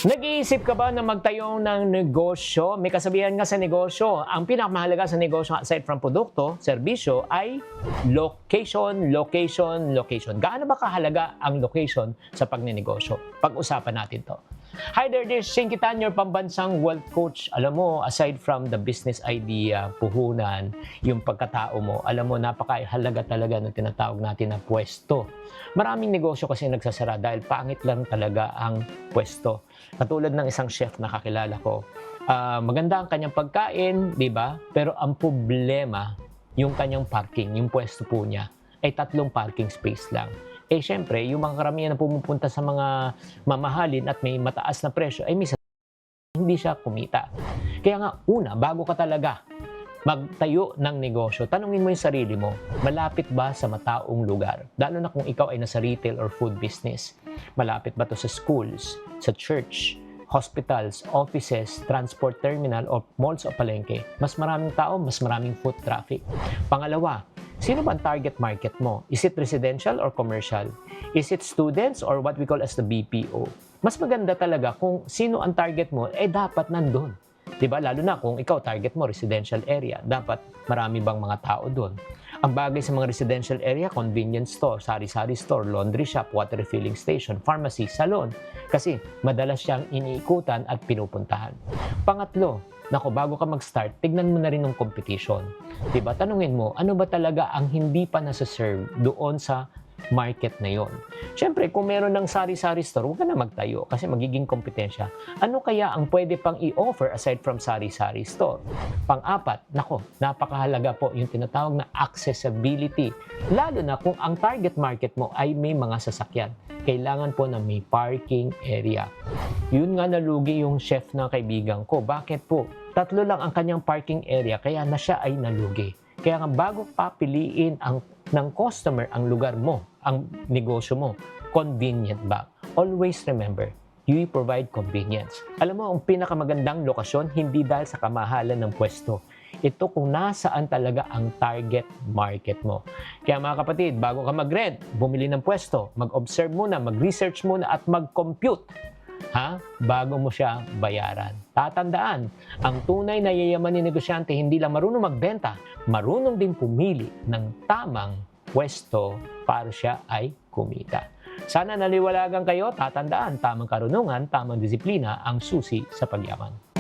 Nag-iisip ka ba na magtayo ng negosyo? May kasabihan nga sa negosyo, ang pinakamahalaga sa negosyo aside from produkto, serbisyo, ay location, location, location. Gaano ba kahalaga ang location sa pagnenegosyo? Pag-usapan natin to. Hi there, this is Singkitan, your pambansang wealth coach. Alam mo, aside from the business idea, puhunan, yung pagkatao mo, alam mo, napakahalaga talaga ng tinatawag natin na pwesto. Maraming negosyo kasi nagsasara dahil pangit lang talaga ang pwesto. Katulad ng isang chef na kakilala ko, maganda ang kanyang pagkain, di ba? Pero ang problema, yung kanyang parking, yung pwesto po niya, ay 3 parking space lang. Eh, syempre, yung mga karamihan na pumupunta sa mga mamahalin at may mataas na presyo, ay minsan hindi siya kumita. Kaya nga, una, bago ka talaga magtayo ng negosyo, tanungin mo yung sarili mo, malapit ba sa mataong lugar? Lalo na kung ikaw ay nasa retail or food business. Malapit ba to sa schools, sa church, hospitals, offices, transport terminal, o malls o palengke? Mas maraming tao, mas maraming foot traffic. Pangalawa, sino ba ang target market mo? Is it residential or commercial? Is it students or what we call as the BPO? Mas maganda talaga kung sino ang target mo, dapat nandun. Diba? Lalo na kung ikaw target mo residential area, dapat marami bang mga tao doon. Ang bagay sa mga residential area, convenience store, sari-sari store, laundry shop, water refilling station, pharmacy, salon. Kasi madalas siyang iniikutan at pinupuntahan. Pangatlo, bago ka mag-start, tignan mo na rin ng competition. Diba? Tanungin mo, ano ba talaga ang hindi pa nasa-serve doon sa market na yon? Siyempre, kung meron ng sari-sari store, huwag ka na magtayo kasi magiging kompetensya. Ano kaya ang pwede pang i-offer aside from sari-sari store? Pang-apat, napakahalaga po yung tinatawag na accessibility. Lalo na kung ang target market mo ay may mga sasakyan. Kailangan po na may parking area. Yun nga nalugi yung chef na kaibigan ko. Bakit po? 3 lang ang kanyang parking area kaya na siya ay nalugi. Kaya nga bago papiliin ng customer ang lugar mo, ang negosyo mo, convenient ba? Always remember, you provide convenience. Alam mo, ang pinakamagandang lokasyon, hindi dahil sa kamahalan ng pwesto. Ito kung nasaan talaga ang target market mo. Kaya mga kapatid, bago ka mag-rent, bumili ng pwesto, mag-observe muna, mag-research muna at mag-compute. Bago mo siya bayaran. Tatandaan, ang tunay na yayaman ni negosyante hindi lang marunong magbenta, marunong din pumili ng tamang pwesto para siya ay kumita. Sana naliwalagan kayo, tatandaan, tamang karunungan, tamang disiplina ang susi sa pagyaman.